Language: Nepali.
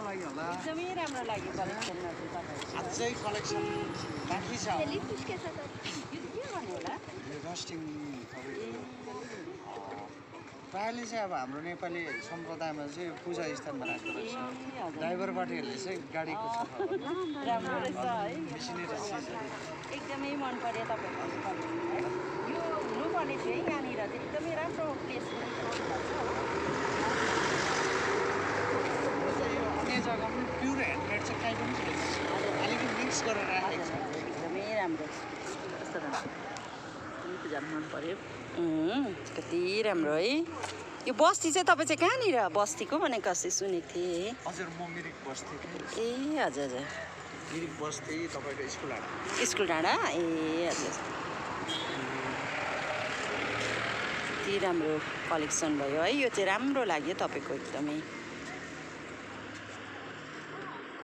लाग्यो होला एकदमै राम्रो लाग्यो कलेक्सनमा चाहिँ तपाईँको अझै कलेक्सन बाँकी छ लिपस्टिक के छ त यो के भन्नु होला यो रस्टिङ तपाईँको प्रायःले चाहिँ अब हाम्रो नेपाली सम्प्रदायमा चाहिँ पूजा स्थानमा राख्दो रहेछ ड्राइभरबाट यसले चाहिँ गाडीको सफा गर्नु राम्रो रहेछ है मेसिनेरी चिजहरू एकदमै मन पर्यो तपाईँको कलेक्सन है यो हुनुपर्ने थियो है यहाँनिर चाहिँ एकदमै राम्रो प्लेस अन्य जग्गा पनि प्युर ह्यान्डमेड चाहिँ काहीँ पनि छैन अलिकति मिक्स गरेर राखेको छ एकदमै राम्रो कस्तो राम्रो पूजा मन पर्यो कति राम्रो है यो बस्ती चाहिँ तपाईँ चाहिँ कहाँनिर बस्तीको भनेको अस्ति सुनेको थिएँ हजुर म मिरिक बस्ती ए हजुर हजुर मिरिक बस्ती तपाईँको स्कुल डाँडा स्कुल डाँडा ए हजुर कति राम्रो कलेक्सन भयो है यो चाहिँ राम्रो लाग्यो तपाईँको एकदमै